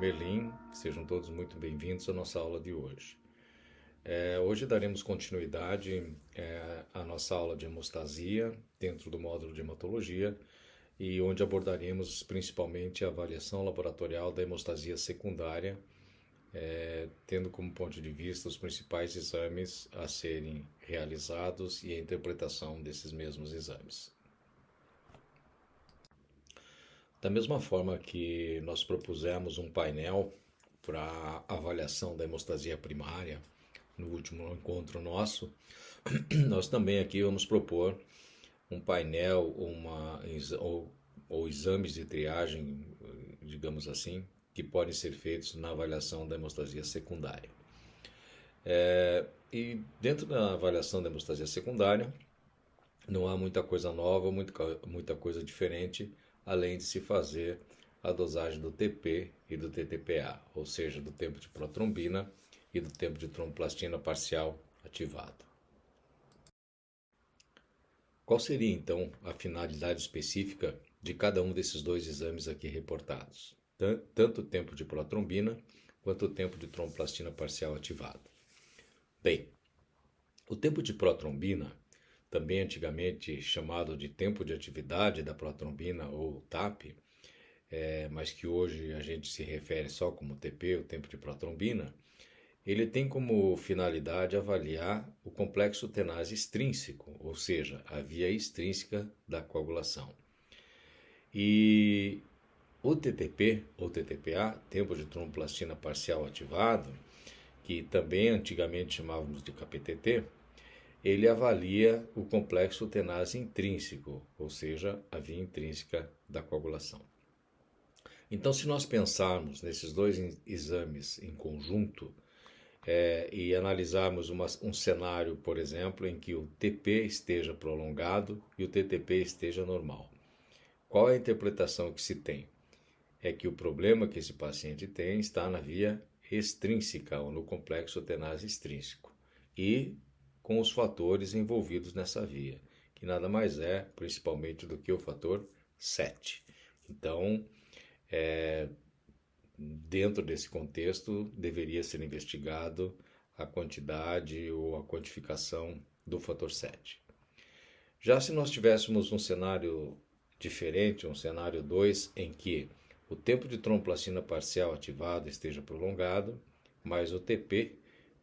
Merlin, sejam todos muito bem-vindos à nossa aula de hoje. Hoje daremos continuidade à nossa aula de hemostasia dentro do módulo de hematologia e onde abordaremos principalmente a avaliação laboratorial da hemostasia secundária, tendo como ponto de vista os principais exames a serem realizados e a interpretação desses mesmos exames. Da mesma forma que nós propusemos um painel para avaliação da hemostasia primária no último encontro nosso, nós também aqui vamos propor um painel ou exames de triagem, digamos assim, que podem ser feitos na avaliação da hemostasia secundária. E dentro da avaliação da hemostasia secundária, não há muita coisa nova, muita coisa diferente, além de se fazer a dosagem do TP e do TTPA, ou seja, do tempo de protrombina e do tempo de tromboplastina parcial ativado. Qual seria então a finalidade específica de cada um desses dois exames aqui reportados? Tanto o tempo de protrombina quanto o tempo de tromboplastina parcial ativado. Bem, o tempo de protrombina, também antigamente chamado de tempo de atividade da protrombina ou TAP, mas que hoje a gente se refere só como TP, o tempo de protrombina, ele tem como finalidade avaliar o complexo tenase extrínseco, ou seja, a via extrínseca da coagulação. E o TTP, ou TTPA, tempo de tromboplastina parcial ativado, que também antigamente chamávamos de KPTT, ele avalia o complexo tenase intrínseco, ou seja, a via intrínseca da coagulação. Então, se nós pensarmos nesses dois exames em conjunto e analisarmos um cenário, por exemplo, em que o TP esteja prolongado e o TTP esteja normal, qual é a interpretação que se tem? É que o problema que esse paciente tem está na via extrínseca ou no complexo tenase extrínseco e com os fatores envolvidos nessa via, que nada mais é, principalmente, do que o fator 7. Então, dentro desse contexto, deveria ser investigado a quantidade ou a quantificação do fator 7. Já se nós tivéssemos um cenário diferente, um cenário 2, em que o tempo de tromboplastina parcial ativado esteja prolongado, mas o TP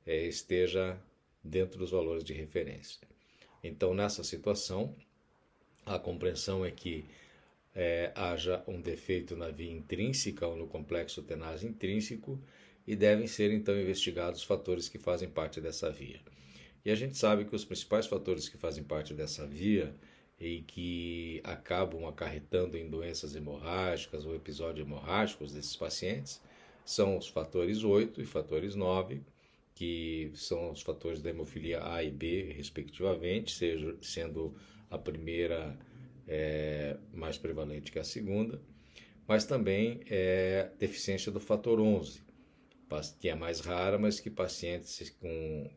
esteja dentro dos valores de referência. Então, nessa situação, a compreensão é que haja um defeito na via intrínseca ou no complexo tenase intrínseco e devem ser então investigados os fatores que fazem parte dessa via. E a gente sabe que os principais fatores que fazem parte dessa via e que acabam acarretando em doenças hemorrágicas ou episódios hemorrágicos desses pacientes são os fatores 8 e fatores 9, que são os fatores da hemofilia A e B, respectivamente, sendo a primeira mais prevalente que a segunda, mas também deficiência do fator 11, que é mais rara, mas que pacientes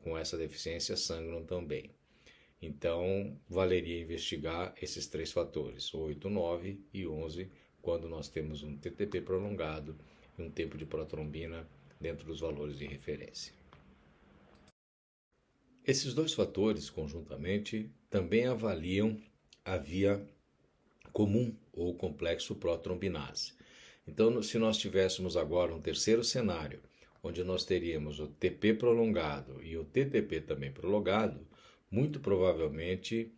com essa deficiência sangram também. Então, valeria investigar esses três fatores, 8, 9 e 11, quando nós temos um TTP prolongado e um tempo de protrombina dentro dos valores de referência. Esses dois fatores, conjuntamente, também avaliam a via comum ou complexo protrombinase. Então, se nós tivéssemos agora um terceiro cenário, onde nós teríamos o TP prolongado e o TTP também prolongado, muito provavelmente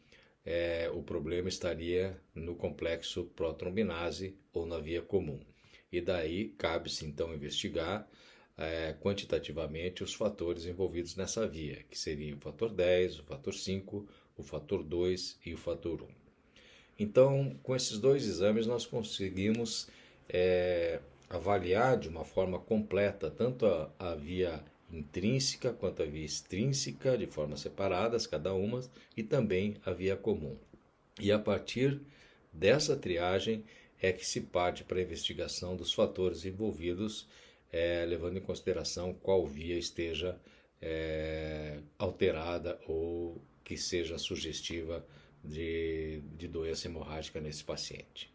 o problema estaria no complexo protrombinase ou na via comum. E daí cabe-se então investigar quantitativamente os fatores envolvidos nessa via, que seriam o fator 10, o fator 5, o fator 2 e o fator 1. Então, com esses dois exames, nós conseguimos avaliar de uma forma completa tanto a via intrínseca quanto a via extrínseca, de formas separadas, cada uma, e também a via comum. E a partir dessa triagem é que se parte para a investigação dos fatores envolvidos, levando em consideração qual via esteja alterada ou que seja sugestiva de doença hemorrágica nesse paciente.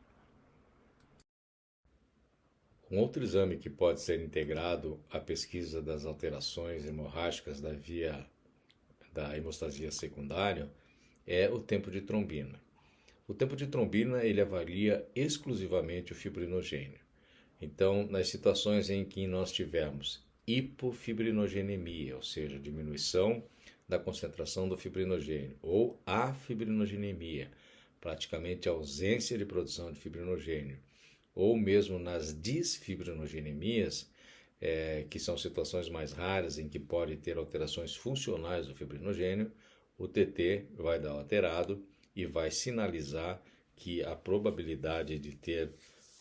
Um outro exame que pode ser integrado à pesquisa das alterações hemorrágicas da via da hemostasia secundária é o tempo de trombina. O tempo de trombina ele avalia exclusivamente o fibrinogênio. Então, nas situações em que nós tivermos hipofibrinogênemia, ou seja, diminuição da concentração do fibrinogênio, ou afibrinogênemia, praticamente ausência de produção de fibrinogênio, ou mesmo nas disfibrinogenemias, que são situações mais raras em que pode ter alterações funcionais do fibrinogênio, o TT vai dar alterado e vai sinalizar que a probabilidade de ter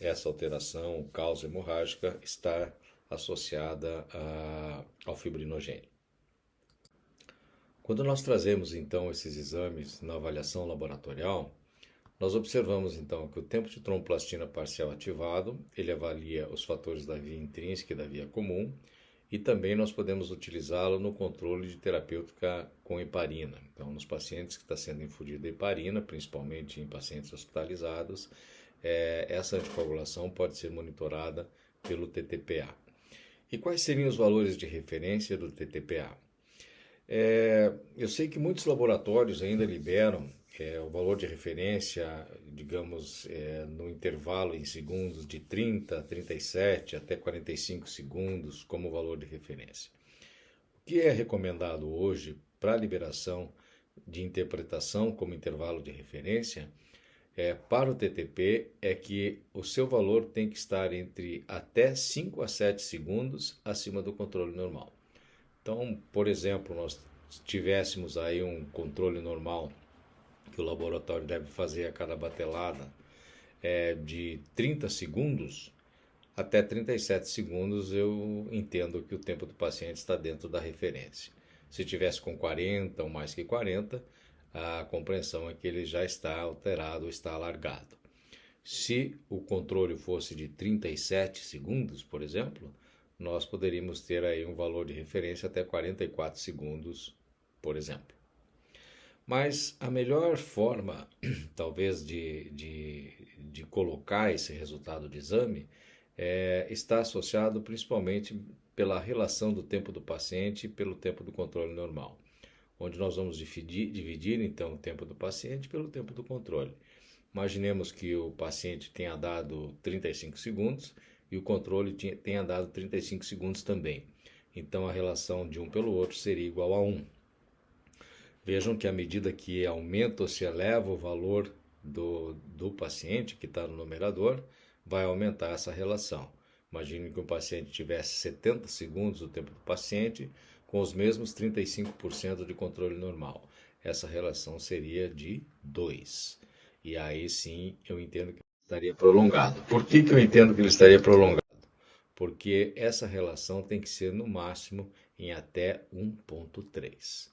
essa alteração, causa hemorrágica, está associada ao fibrinogênio. Quando nós trazemos então esses exames na avaliação laboratorial, nós observamos então que o tempo de tromboplastina parcial ativado, ele avalia os fatores da via intrínseca e da via comum, e também nós podemos utilizá-lo no controle de terapêutica com heparina. Então, nos pacientes que está sendo infundida heparina, principalmente em pacientes hospitalizados, essa anticoagulação pode ser monitorada pelo TTPA. E quais seriam os valores de referência do TTPA? Eu sei que muitos laboratórios ainda liberam o valor de referência, digamos, no intervalo em segundos de 30, 37 até 45 segundos como valor de referência. O que é recomendado hoje para a liberação de interpretação como intervalo de referência para o TTP é que o seu valor tem que estar entre até 5 a 7 segundos acima do controle normal. Então, por exemplo, nós tivéssemos aí um controle normal que o laboratório deve fazer a cada batelada de 30 segundos, até 37 segundos eu entendo que o tempo do paciente está dentro da referência. Se tivesse com 40 ou mais que 40, a compreensão é que ele já está alterado ou está alargado. Se o controle fosse de 37 segundos, por exemplo, nós poderíamos ter aí um valor de referência até 44 segundos, por exemplo. Mas a melhor forma, talvez, de colocar esse resultado de exame está associado principalmente pela relação do tempo do paciente e pelo tempo do controle normal, onde nós vamos dividir então o tempo do paciente pelo tempo do controle. Imaginemos que o paciente tenha dado 35 segundos e o controle tenha dado 35 segundos também. Então a relação de um pelo outro seria igual a 1. Vejam que à medida que aumenta ou se eleva o valor do paciente que está no numerador, vai aumentar essa relação. Imagine que o paciente tivesse 70 segundos do tempo do paciente com os mesmos 35% de controle normal. Essa relação seria de 2. E aí sim eu entendo que ele estaria prolongado. Por que eu entendo que ele estaria prolongado? Porque essa relação tem que ser no máximo em até 1,3.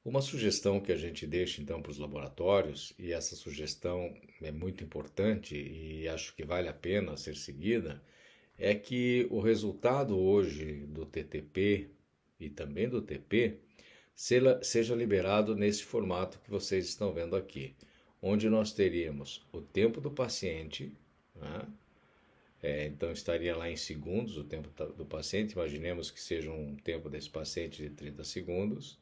Uma sugestão que a gente deixa então para os laboratórios, e essa sugestão é muito importante e acho que vale a pena ser seguida, é que o resultado hoje do TTP e também do TP seja liberado nesse formato que vocês estão vendo aqui, onde nós teríamos o tempo do paciente, né? Então estaria lá em segundos o tempo do paciente, imaginemos que seja um tempo desse paciente de 30 segundos,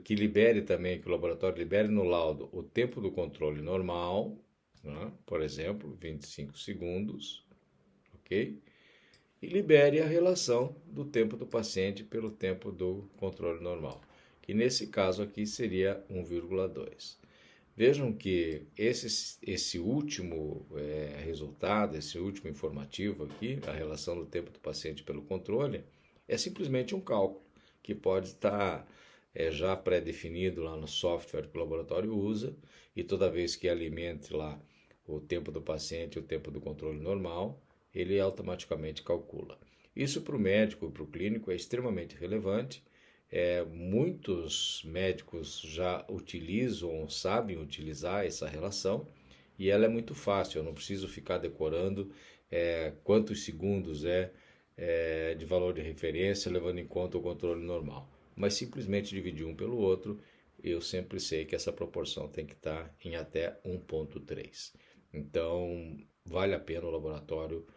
que libere também, que o laboratório libere no laudo o tempo do controle normal, né? Por exemplo, 25 segundos, ok? E libere a relação do tempo do paciente pelo tempo do controle normal, que nesse caso aqui seria 1,2. Vejam que esse último resultado, esse último informativo aqui, a relação do tempo do paciente pelo controle, é simplesmente um cálculo que pode estar já pré-definido lá no software que o laboratório usa, e toda vez que alimente lá o tempo do paciente e o tempo do controle normal, ele automaticamente calcula. Isso para o médico e para o clínico é extremamente relevante. Muitos médicos já utilizam, sabem utilizar essa relação, e ela é muito fácil, eu não preciso ficar decorando quantos segundos de valor de referência, levando em conta o controle normal. Mas simplesmente dividir um pelo outro, eu sempre sei que essa proporção tem que estar em até 1,3. Então, vale a pena o laboratório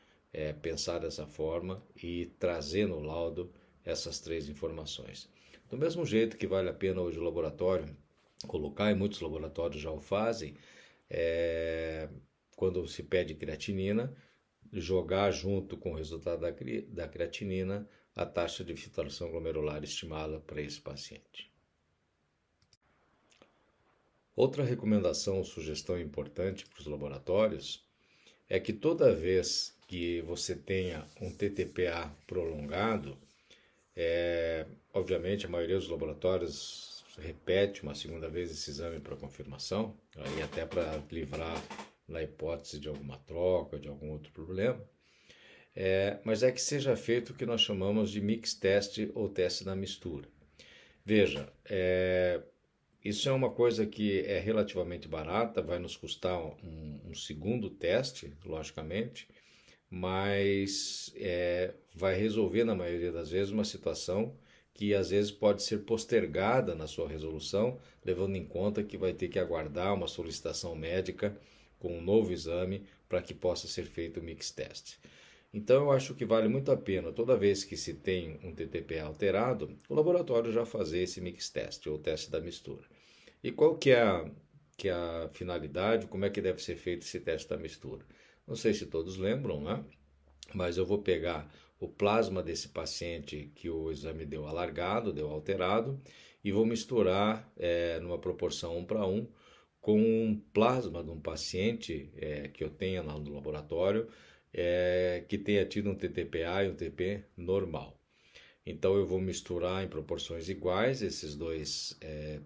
pensar dessa forma e trazer no laudo essas três informações. Do mesmo jeito que vale a pena hoje o laboratório colocar, e muitos laboratórios já o fazem, é, quando se pede creatinina, jogar junto com o resultado da creatinina a taxa de filtração glomerular estimada para esse paciente. Outra recomendação ou sugestão importante para os laboratórios é que toda vez que você tenha um TTPA prolongado, obviamente a maioria dos laboratórios repete uma segunda vez esse exame para confirmação, aí até para livrar na hipótese de alguma troca, de algum outro problema, mas é que seja feito o que nós chamamos de mix test ou teste da mistura. Veja, isso é uma coisa que é relativamente barata, vai nos custar um segundo teste, logicamente, mas vai resolver na maioria das vezes uma situação que às vezes pode ser postergada na sua resolução, levando em conta que vai ter que aguardar uma solicitação médica com um novo exame para que possa ser feito o mix test. Então eu acho que vale muito a pena, toda vez que se tem um TTPA alterado, o laboratório já fazer esse mix test ou teste da mistura. E qual que é a finalidade, como é que deve ser feito esse teste da mistura? Não sei se todos lembram, né? Mas eu vou pegar o plasma desse paciente que o exame deu alargado, deu alterado, e vou misturar numa proporção 1 para 1 com um plasma de um paciente que eu tenha lá no laboratório que tenha tido um TTPA e um TP normal. Então eu vou misturar em proporções iguais esses dois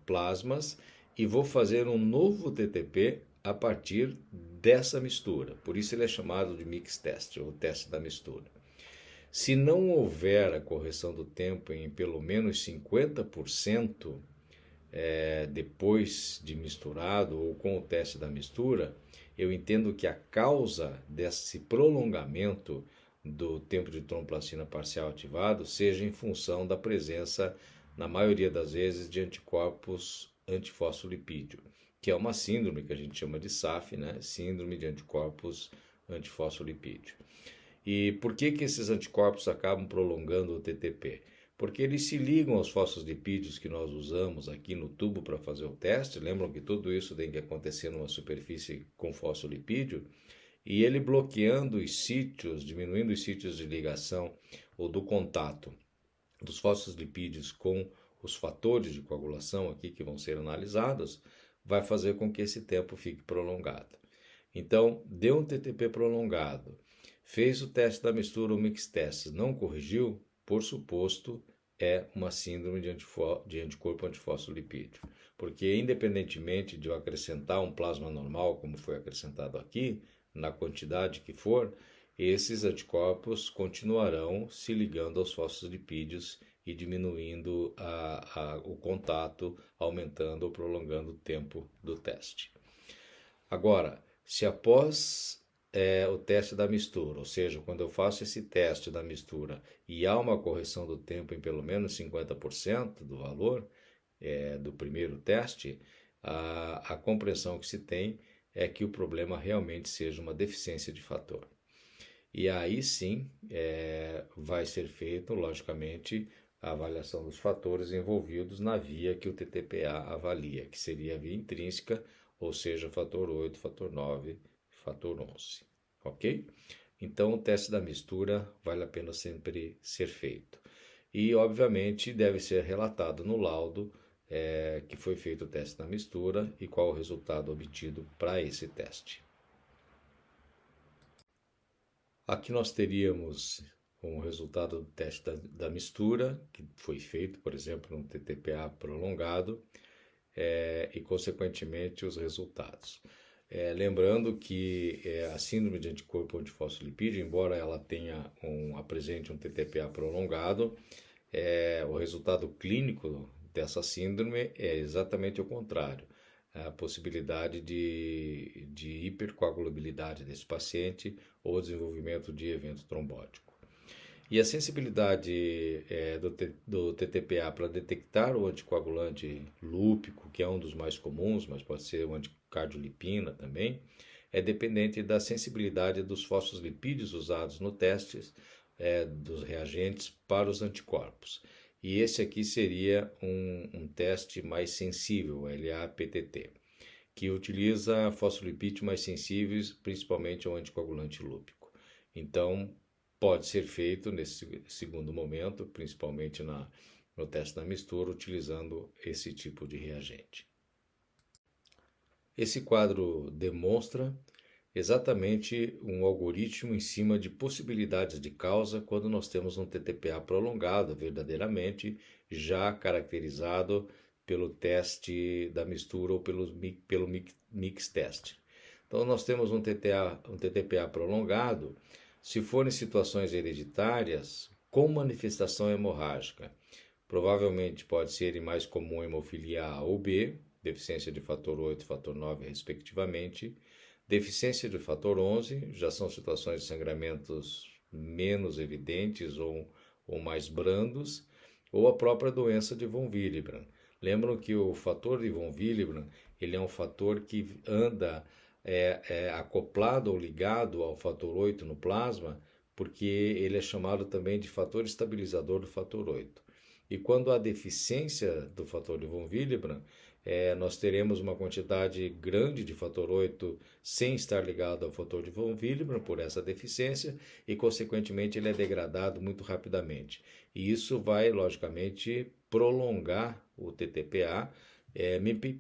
plasmas e vou fazer um novo TTP a partir dessa mistura. Por isso ele é chamado de mix test, ou teste da mistura. Se não houver a correção do tempo em pelo menos 50% depois de misturado ou com o teste da mistura, eu entendo que a causa desse prolongamento do tempo de tromboplastina parcial ativado seja em função da presença, na maioria das vezes, de anticorpos antifosfolipídio, que é uma síndrome que a gente chama de SAF, né? Síndrome de anticorpos antifosfolipídio. E por que esses anticorpos acabam prolongando o TTP? Porque eles se ligam aos fosfolipídios que nós usamos aqui no tubo para fazer o teste. Lembram que tudo isso tem que acontecer numa superfície com fosfolipídio? E ele bloqueando os sítios, diminuindo os sítios de ligação ou do contato dos fosfolipídios com os fatores de coagulação aqui que vão ser analisados, vai fazer com que esse tempo fique prolongado. Então, deu um TTP prolongado, fez o teste da mistura, o mix test, não corrigiu, por suposto, é uma síndrome de anticorpo antifosfolipídio. Porque, independentemente de eu acrescentar um plasma normal, como foi acrescentado aqui, na quantidade que for, esses anticorpos continuarão se ligando aos fosfolipídios e diminuindo o contato, aumentando ou prolongando o tempo do teste. Agora, se após o teste da mistura, ou seja, quando eu faço esse teste da mistura e há uma correção do tempo em pelo menos 50% do valor do primeiro teste, a compreensão que se tem é que o problema realmente seja uma deficiência de fator. E aí sim vai ser feita, logicamente, a avaliação dos fatores envolvidos na via que o TTPA avalia, que seria a via intrínseca, ou seja, fator 8, fator 9, fator 11. Ok? Então, o teste da mistura vale a pena sempre ser feito. E, obviamente, deve ser relatado no laudo que foi feito o teste da mistura e qual o resultado obtido para esse teste. Aqui nós teríamos um resultado do teste da mistura, que foi feito, por exemplo, num TTPA prolongado, e, consequentemente, os resultados. Lembrando que a síndrome de anticorpo antifosfolipídio, embora ela apresente um TTPA prolongado, o resultado clínico dessa síndrome é exatamente o contrário. A possibilidade de hipercoagulabilidade desse paciente ou desenvolvimento de evento trombótico. E a sensibilidade do TTPA para detectar o anticoagulante lúpico, que é um dos mais comuns, mas pode ser o anticardiolipina também, é dependente da sensibilidade dos fosfolipídios usados no teste dos reagentes para os anticorpos. E esse aqui seria um teste mais sensível, LA-PTT, que utiliza fosfolipídios mais sensíveis, principalmente ao anticoagulante lúpico. Então, pode ser feito nesse segundo momento, principalmente no teste da mistura, utilizando esse tipo de reagente. Esse quadro demonstra exatamente um algoritmo em cima de possibilidades de causa quando nós temos um TTPA prolongado, verdadeiramente já caracterizado pelo teste da mistura ou pelo mix test. Então, nós temos um TTPA prolongado, se for em situações hereditárias, com manifestação hemorrágica. Provavelmente pode ser em mais comum hemofilia A ou B, deficiência de fator 8 e fator 9, respectivamente. Deficiência de fator 11, já são situações de sangramentos menos evidentes ou mais brandos, ou a própria doença de von Willebrand. Lembram que o fator de von Willebrand ele é um fator que anda acoplado ou ligado ao fator 8 no plasma, porque ele é chamado também de fator estabilizador do fator 8. E quando há deficiência do fator de von Willebrand, nós teremos uma quantidade grande de fator 8 sem estar ligado ao fator de von Willebrand por essa deficiência e, consequentemente, ele é degradado muito rapidamente. E isso vai, logicamente, prolongar o TTPA,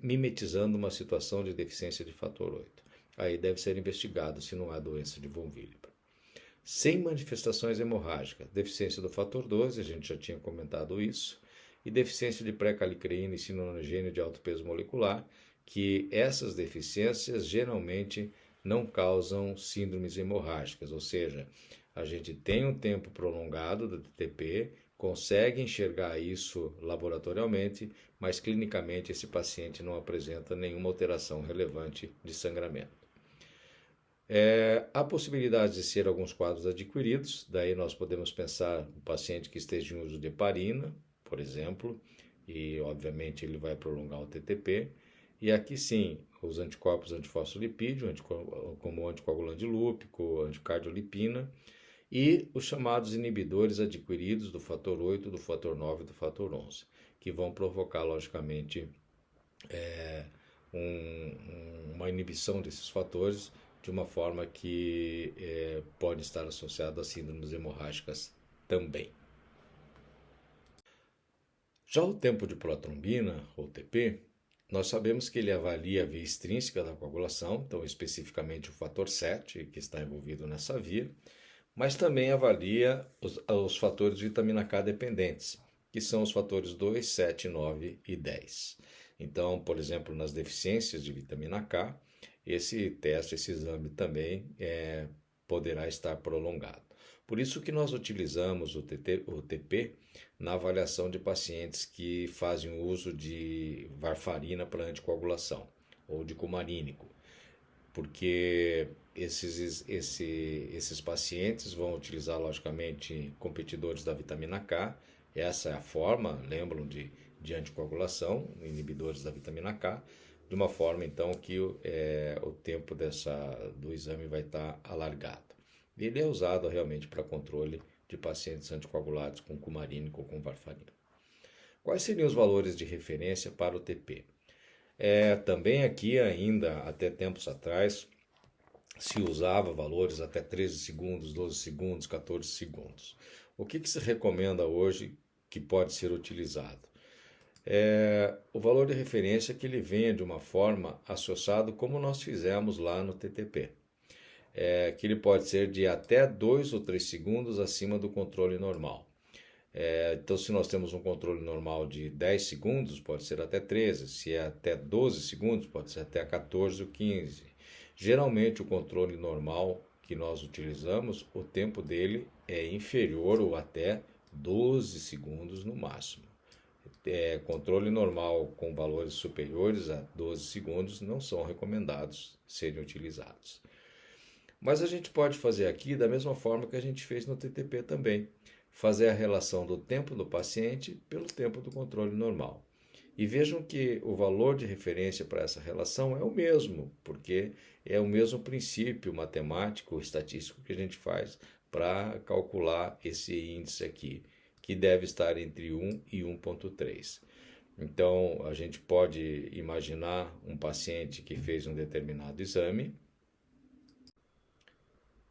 mimetizando uma situação de deficiência de fator 8. Aí deve ser investigado se não há doença de von Willebrand. Sem manifestações hemorrágicas, deficiência do fator 12, a gente já tinha comentado isso, e deficiência de pré-calicreína e cinonogênio de alto peso molecular, que essas deficiências geralmente não causam síndromes hemorrágicas, ou seja, a gente tem um tempo prolongado do TTP, consegue enxergar isso laboratorialmente, mas clinicamente esse paciente não apresenta nenhuma alteração relevante de sangramento. Há possibilidade de ser alguns quadros adquiridos, daí nós podemos pensar no paciente que esteja em uso de heparina, por exemplo, e obviamente ele vai prolongar o TTP. E aqui sim, os anticorpos antifosfolipídio, como o anticoagulante lúpico, anticardiolipina, e os chamados inibidores adquiridos do fator 8, do fator 9 e do fator 11, que vão provocar, logicamente, uma inibição desses fatores de uma forma que pode estar associado a síndromes hemorrágicas também. Já o tempo de protrombina, ou TP, nós sabemos que ele avalia a via extrínseca da coagulação, então especificamente o fator 7, que está envolvido nessa via, mas também avalia os fatores de vitamina K dependentes, que são os fatores 2, 7, 9 e 10. Então, por exemplo, nas deficiências de vitamina K, esse teste, esse exame também poderá estar prolongado. Por isso que nós utilizamos o TP na avaliação de pacientes que fazem uso de varfarina para anticoagulação ou de cumarínico, porque esses pacientes vão utilizar, logicamente, competidores da vitamina K. Essa é a forma, lembram, de anticoagulação, inibidores da vitamina K, de uma forma, então, que o tempo do exame vai estar alargado. Ele é usado realmente para controle de pacientes anticoagulados com cumarínico ou com varfarina. Quais seriam os valores de referência para o TP? Também aqui, ainda até tempos atrás, se usava valores até 13 segundos, 12 segundos, 14 segundos. O que se recomenda hoje que pode ser utilizado? O valor de referência que ele venha de uma forma associado como nós fizemos lá no TTP. Que ele pode ser de até 2 ou 3 segundos acima do controle normal. Então, se nós temos um controle normal de 10 segundos, pode ser até 13. Se é até 12 segundos, pode ser até 14 ou 15. Geralmente, o controle normal que nós utilizamos, o tempo dele é inferior ou até 12 segundos no máximo. Controle normal com valores superiores a 12 segundos não são recomendados serem utilizados. Mas a gente pode fazer aqui da mesma forma que a gente fez no TTP também. Fazer a relação do tempo do paciente pelo tempo do controle normal. E vejam que o valor de referência para essa relação é o mesmo, porque é o mesmo princípio matemático, estatístico que a gente faz para calcular esse índice aqui, que deve estar entre 1 e 1,3. Então, a gente pode imaginar um paciente que fez um determinado exame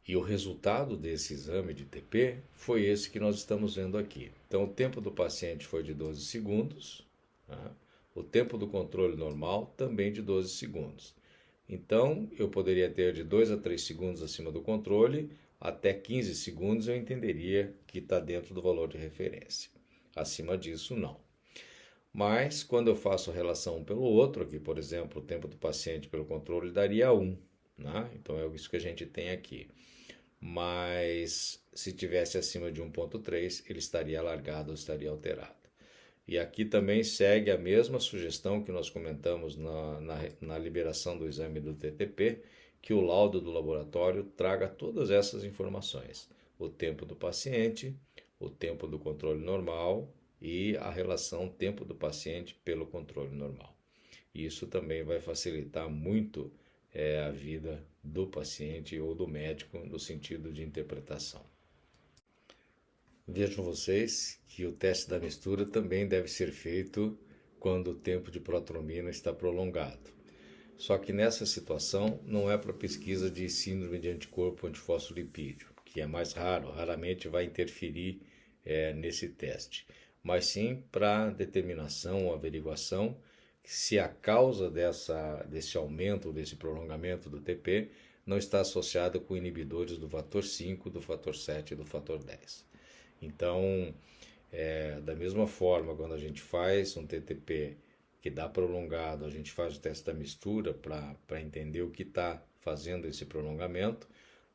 e o resultado desse exame de TP foi esse que nós estamos vendo aqui. Então, o tempo do paciente foi de 12 segundos, tá? O tempo do controle normal também de 12 segundos. Então, eu poderia ter de 2 a 3 segundos acima do controle, até 15 segundos eu entenderia que está dentro do valor de referência. Acima disso, não. Mas, quando eu faço a relação um pelo outro, aqui, por exemplo, o tempo do paciente pelo controle daria 1, né? Então, é isso que a gente tem aqui. Mas, se tivesse acima de 1,3, ele estaria alargado ou estaria alterado. E aqui também segue a mesma sugestão que nós comentamos na liberação do exame do TTP, que o laudo do laboratório traga todas essas informações. O tempo do paciente, o tempo do controle normal e a relação tempo do paciente pelo controle normal. Isso também vai facilitar muito a vida do paciente ou do médico no sentido de interpretação. Vejam vocês que o teste da mistura também deve ser feito quando o tempo de protrombina está prolongado. Só que nessa situação não é para pesquisa de síndrome de anticorpo antifosfolipídio, que é mais raro, raramente vai interferir nesse teste, mas sim para determinação ou averiguação se a causa desse aumento, desse prolongamento do TP não está associada com inibidores do fator 5, do fator 7 e do fator 10. Então, da mesma forma, quando a gente faz um TTP que dá prolongado, a gente faz o teste da mistura para entender o que está fazendo esse prolongamento.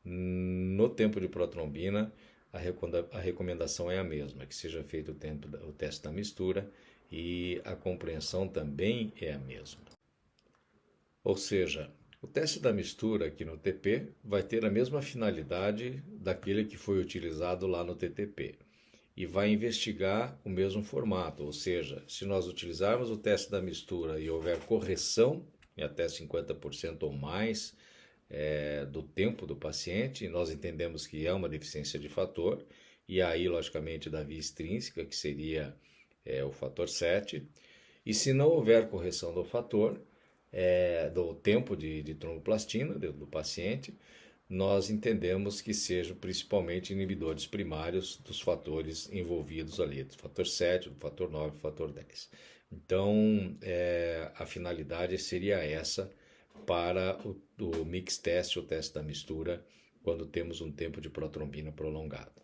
No tempo de protrombina, a recomendação é a mesma, que seja feito o teste da mistura e a compreensão também é a mesma. Ou seja, o teste da mistura aqui no TP vai ter a mesma finalidade daquele que foi utilizado lá no TTP e vai investigar o mesmo formato, ou seja, se nós utilizarmos o teste da mistura e houver correção em até 50% ou mais do tempo do paciente, nós entendemos que é uma deficiência de fator, e aí, logicamente, da via extrínseca, que seria o fator 7, e se não houver correção do fator, do tempo de tromboplastina do paciente, nós entendemos que sejam principalmente inibidores primários dos fatores envolvidos ali, do fator 7, do fator 9, do fator 10. Então, a finalidade seria essa para o mix test, o teste da mistura, quando temos um tempo de protrombina prolongado.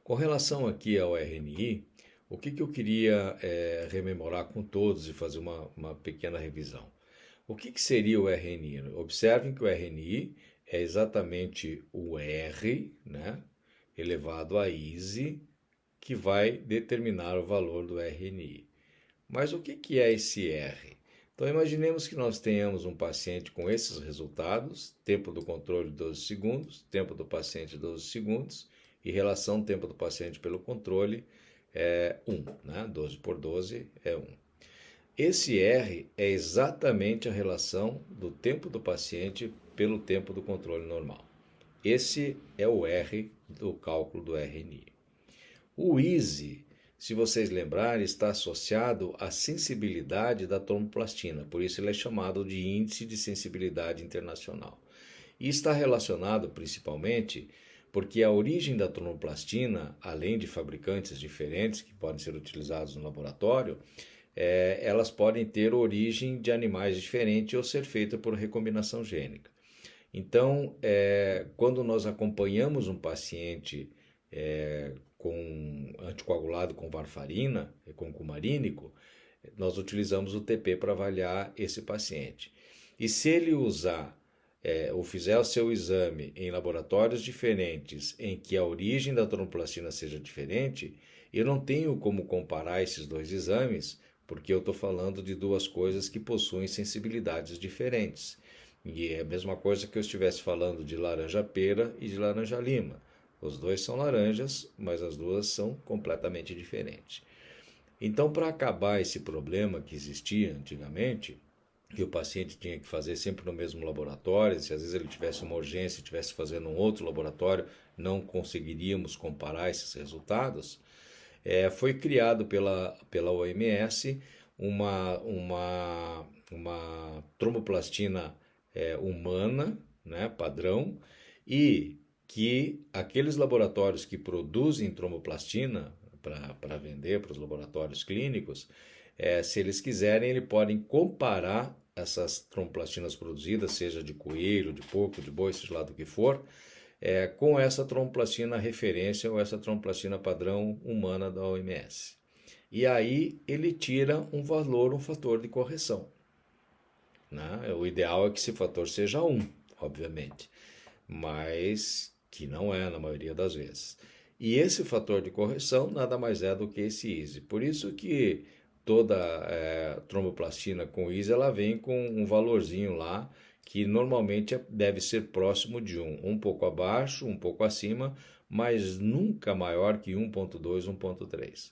Com relação aqui ao RNI, o que eu queria rememorar com todos e fazer uma pequena revisão. O que seria o RNI? Observem que o RNI é exatamente o R, né, elevado a ISE, que vai determinar o valor do RNI. Mas o que é esse R? Então, imaginemos que nós tenhamos um paciente com esses resultados, tempo do controle 12 segundos, tempo do paciente 12 segundos, e relação tempo do paciente pelo controle é 1, né? 12 por 12 é 1. Esse R é exatamente a relação do tempo do paciente pelo tempo do controle normal. Esse é o R do cálculo do RNI. O ISE, se vocês lembrarem, está associado à sensibilidade da tromboplastina, por isso ele é chamado de Índice de Sensibilidade Internacional. E está relacionado principalmente porque a origem da tromboplastina, além de fabricantes diferentes que podem ser utilizados no laboratório, elas podem ter origem de animais diferentes ou ser feita por recombinação gênica. Então, quando nós acompanhamos um paciente anticoagulado com varfarina, com cumarínico, nós utilizamos o TP para avaliar esse paciente. E se ele usar ou fizer o seu exame em laboratórios diferentes, em que a origem da tromboplastina seja diferente, eu não tenho como comparar esses dois exames, porque eu estou falando de duas coisas que possuem sensibilidades diferentes. E é a mesma coisa que eu estivesse falando de laranja-pera e de laranja-lima. Os dois são laranjas, mas as duas são completamente diferentes. Então, para acabar esse problema que existia antigamente, que o paciente tinha que fazer sempre no mesmo laboratório, se às vezes ele tivesse uma urgência, estivesse fazendo um outro laboratório, não conseguiríamos comparar esses resultados, foi criado pela OMS uma tromboplastina humana, né, padrão, e que aqueles laboratórios que produzem tromboplastina para vender para os laboratórios clínicos, se eles quiserem, eles podem comparar essas tromboplastinas produzidas, seja de coelho, de porco, de boi, seja lá do que for, com essa tromboplastina referência ou essa tromboplastina padrão humana da OMS. E aí ele tira um valor, um fator de correção, né? O ideal é que esse fator seja 1, obviamente, mas que não é na maioria das vezes. E esse fator de correção nada mais é do que esse EASY. Por isso que toda tromboplastina com EASY ela vem com um valorzinho lá que normalmente deve ser próximo de 1, um pouco abaixo, um pouco acima, mas nunca maior que 1.2, 1.3.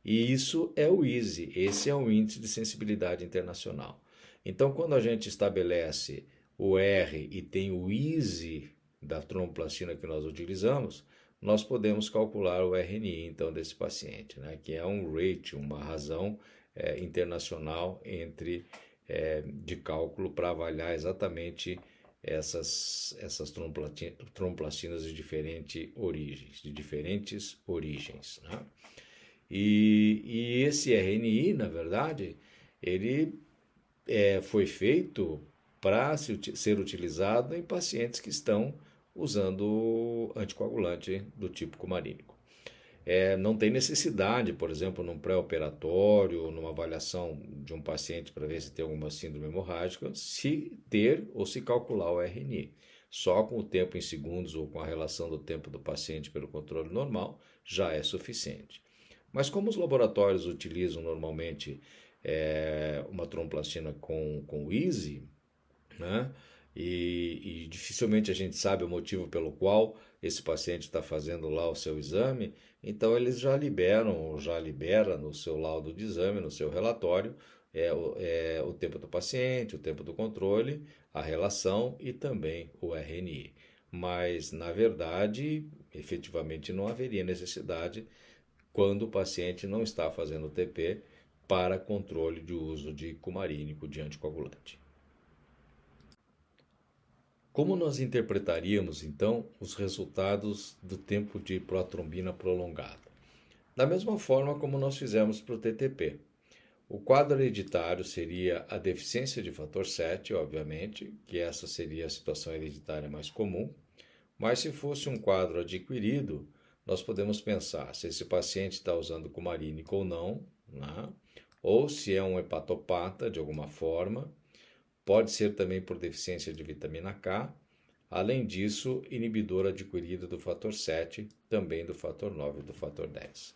E isso é o EASY, esse é o Índice de Sensibilidade Internacional. Então, quando a gente estabelece o R e tem o EASY da tromboplastina que nós utilizamos, nós podemos calcular o RNI, então, desse paciente, né? Que é um ratio, uma razão internacional de cálculo para avaliar exatamente essas tromboplastinas de diferentes origens, né? E esse RNI, na verdade, ele foi feito para ser utilizado em pacientes que estão usando anticoagulante do tipo cumarínico. Não tem necessidade, por exemplo, num pré-operatório, numa avaliação de um paciente para ver se tem alguma síndrome hemorrágica, se ter ou se calcular o RNI. Só com o tempo em segundos ou com a relação do tempo do paciente pelo controle normal já é suficiente. Mas como os laboratórios utilizam normalmente uma tromboplastina com EASY, né? E dificilmente a gente sabe o motivo pelo qual esse paciente está fazendo lá o seu exame, então eles já libera no seu laudo de exame, no seu relatório, o tempo do paciente, o tempo do controle, a relação e também o RNI. Mas, na verdade, efetivamente não haveria necessidade quando o paciente não está fazendo TP para controle de uso de cumarínico de anticoagulante. Como nós interpretaríamos, então, os resultados do tempo de protrombina prolongado? Da mesma forma como nós fizemos para o TTP. O quadro hereditário seria a deficiência de fator 7, obviamente, que essa seria a situação hereditária mais comum, mas se fosse um quadro adquirido, nós podemos pensar se esse paciente está usando cumarínico ou não, né? Ou se é um hepatopata de alguma forma, pode ser também por deficiência de vitamina K, além disso, inibidor adquirido do fator 7, também do fator 9 e do fator 10.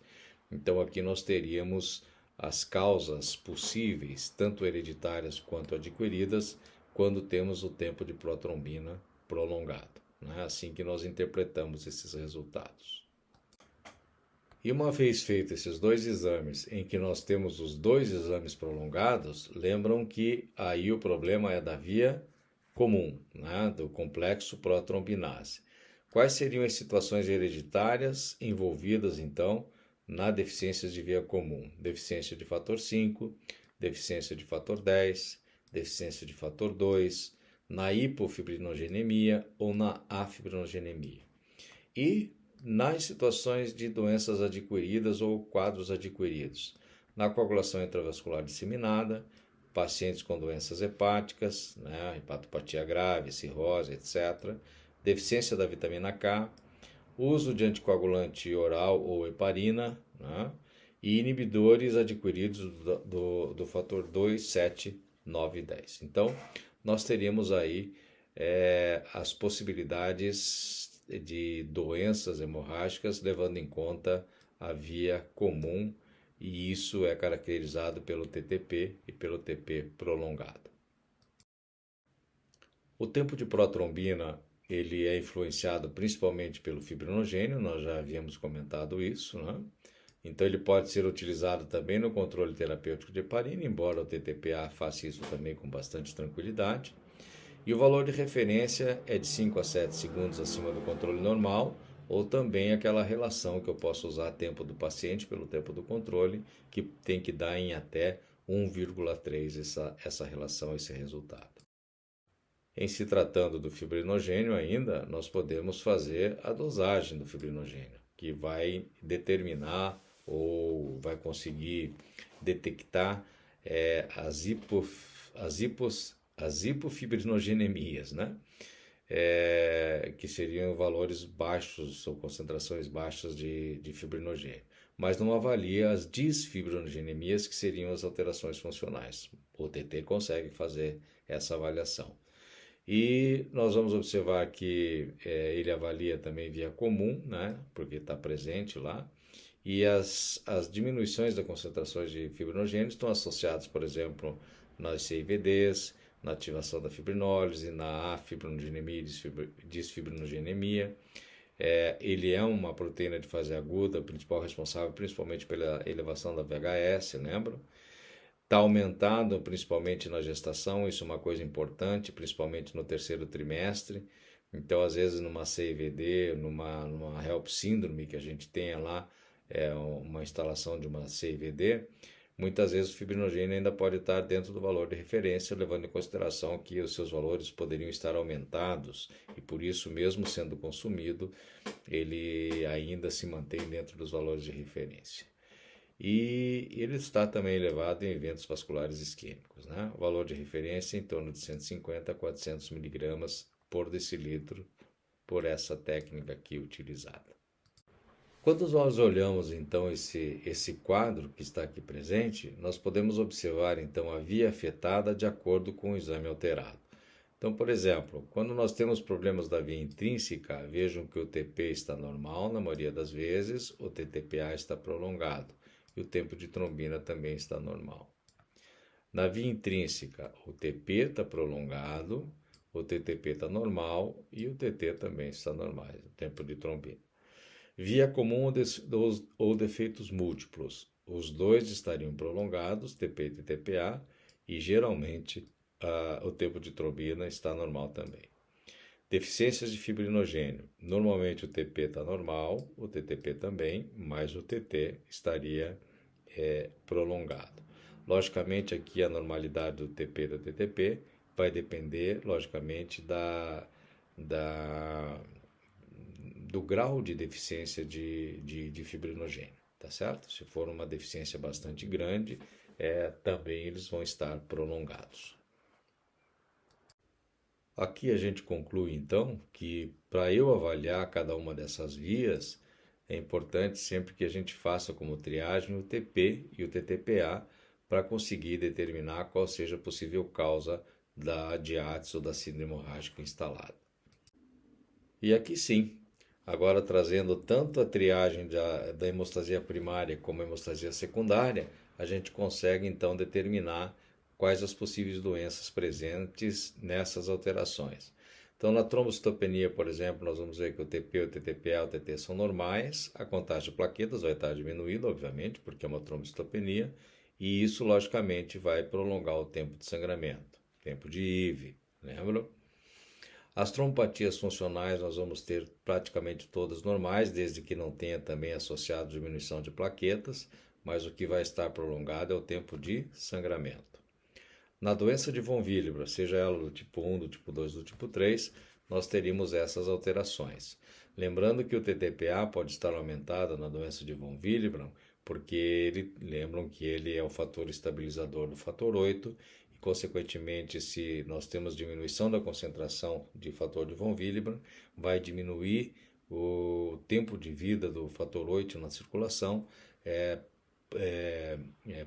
Então aqui nós teríamos as causas possíveis, tanto hereditárias quanto adquiridas, quando temos o tempo de protrombina prolongado. É assim que nós interpretamos esses resultados. E uma vez feitos esses dois exames, em que nós temos os dois exames prolongados, lembram que aí o problema é da via comum, né, do complexo protrombinase. Quais seriam as situações hereditárias envolvidas, então, na deficiência de via comum? Deficiência de fator 5, deficiência de fator 10, deficiência de fator 2, na hipofibrinogenemia ou na afibrinogenemia. E nas situações de doenças adquiridas ou quadros adquiridos, na coagulação intravascular disseminada, pacientes com doenças hepáticas, né, hepatopatia grave, cirrose, etc., deficiência da vitamina K, uso de anticoagulante oral ou heparina, né, e inibidores adquiridos do fator 2, 7, 9 e 10. Então, nós teríamos aí as possibilidades de doenças hemorrágicas, levando em conta a via comum, e isso é caracterizado pelo TTP e pelo TP prolongado. O tempo de protrombina ele é influenciado principalmente pelo fibrinogênio, nós já havíamos comentado isso, né? Então ele pode ser utilizado também no controle terapêutico de heparina, embora o TTPA faça isso também com bastante tranquilidade. E o valor de referência é de 5 a 7 segundos acima do controle normal, ou também aquela relação que eu posso usar tempo do paciente pelo tempo do controle, que tem que dar em até 1,3 essa relação, esse resultado. Em se tratando do fibrinogênio ainda, nós podemos fazer a dosagem do fibrinogênio, que vai determinar ou vai conseguir detectar as hipofibrinogênemias, né? Que seriam valores baixos ou concentrações baixas de fibrinogênio. Mas não avalia as disfibrinogênemias, que seriam as alterações funcionais. O TT consegue fazer essa avaliação. E nós vamos observar que ele avalia também via comum, né? Porque está presente lá. E as diminuições das concentrações de fibrinogênio estão associadas, por exemplo, nas CIVDs, na ativação da fibrinólise, na afibrogenemia e disfibrinogenemia. Ele é uma proteína de fase aguda, principal responsável principalmente pela elevação da VHS, lembra? Está aumentado principalmente na gestação, isso é uma coisa importante, principalmente no terceiro trimestre. Então, às vezes, numa CIVD, numa HELP síndrome que a gente tenha lá, uma instalação de uma CIVD, muitas vezes o fibrinogênio ainda pode estar dentro do valor de referência, levando em consideração que os seus valores poderiam estar aumentados e por isso, mesmo sendo consumido, ele ainda se mantém dentro dos valores de referência. E ele está também elevado em eventos vasculares isquêmicos, né? O valor de referência é em torno de 150 a 400 miligramas por decilitro por essa técnica aqui utilizada. Quando nós olhamos então esse quadro que está aqui presente, nós podemos observar então a via afetada de acordo com o exame alterado. Então, por exemplo, quando nós temos problemas da via intrínseca, vejam que o TP está normal na maioria das vezes, o TTPA está prolongado e o tempo de trombina também está normal. Na via intrínseca, o TP está prolongado, o TTP está normal e o TT também está normal, o tempo de trombina. Via comum ou defeitos múltiplos, os dois estariam prolongados, TP e TTPA, e geralmente o tempo de trombina está normal também. Deficiências de fibrinogênio, normalmente o TP está normal, o TTP também, mas o TT estaria prolongado. Logicamente aqui a normalidade do TP e da TTP vai depender, logicamente, do grau de deficiência de fibrinogênio, tá certo? Se for uma deficiência bastante grande, também eles vão estar prolongados. Aqui a gente conclui então que para eu avaliar cada uma dessas vias, é importante sempre que a gente faça como triagem o TP e o TTPA para conseguir determinar qual seja a possível causa da diátese ou da síndrome hemorrágica instalada. E aqui sim, agora trazendo tanto a triagem da hemostasia primária como a hemostasia secundária, a gente consegue então determinar quais as possíveis doenças presentes nessas alterações. Então, na trombocitopenia, por exemplo, nós vamos ver que o TP, o TTPA e o TT são normais, a contagem de plaquetas vai estar diminuída, obviamente, porque é uma trombocitopenia, e isso, logicamente, vai prolongar o tempo de sangramento, tempo de IV, lembra? As trombopatias funcionais nós vamos ter praticamente todas normais, desde que não tenha também associado diminuição de plaquetas, mas o que vai estar prolongado é o tempo de sangramento. Na doença de von Willebrand, seja ela do tipo 1, do tipo 2, do tipo 3, nós teríamos essas alterações. Lembrando que o TTPA pode estar aumentado na doença de von Willebrand, porque lembram que ele é o fator estabilizador do fator 8, e consequentemente, se nós temos diminuição da concentração de fator de von Willebrand, vai diminuir o tempo de vida do fator 8 na circulação,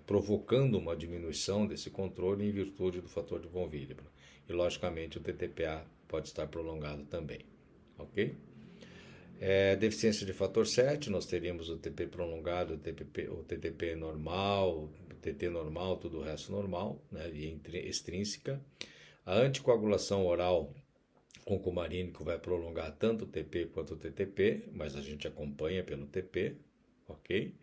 provocando uma diminuição desse controle em virtude do fator de von Willebrand. E, logicamente, o TTPA pode estar prolongado também. Ok? Deficiência de fator 7, nós teríamos o TP prolongado, o TTP normal, o TT normal, tudo o resto normal, né, via extrínseca. A anticoagulação oral com cumarínico vai prolongar tanto o TP quanto o TTP, mas a gente acompanha pelo TP, ok?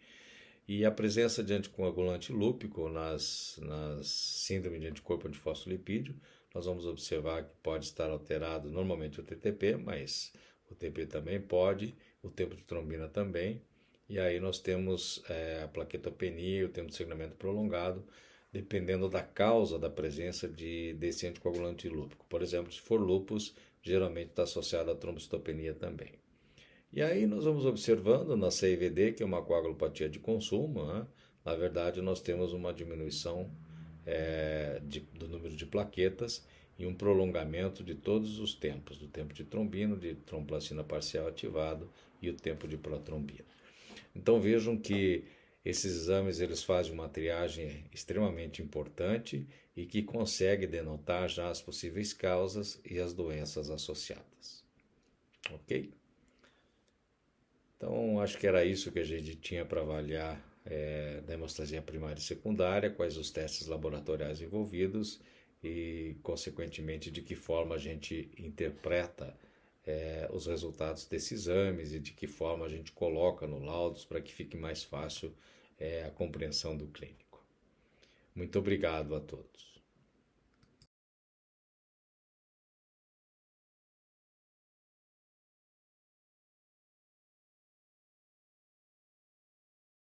E a presença de anticoagulante lúpico nas síndromes de anticorpo antifosfolipídio, nós vamos observar que pode estar alterado normalmente o TTP, mas o TP também pode, o tempo de trombina também. E aí nós temos a plaquetopenia e o tempo de sangramento prolongado, dependendo da causa da presença desse anticoagulante lúpico. Por exemplo, se for lúpus, geralmente está associado à trombocitopenia também. E aí nós vamos observando na CIVD, que é uma coagulopatia de consumo, né? Na verdade nós temos uma diminuição do número de plaquetas e um prolongamento de todos os tempos, do tempo de trombino, de tromboplastina parcial ativado e o tempo de protrombina. Então vejam que esses exames eles fazem uma triagem extremamente importante e que consegue denotar já as possíveis causas e as doenças associadas. Ok? Então acho que era isso que a gente tinha para avaliar da hemostasia primária e secundária, quais os testes laboratoriais envolvidos e, consequentemente, de que forma a gente interpreta os resultados desses exames e de que forma a gente coloca no laudos para que fique mais fácil a compreensão do clínico. Muito obrigado a todos.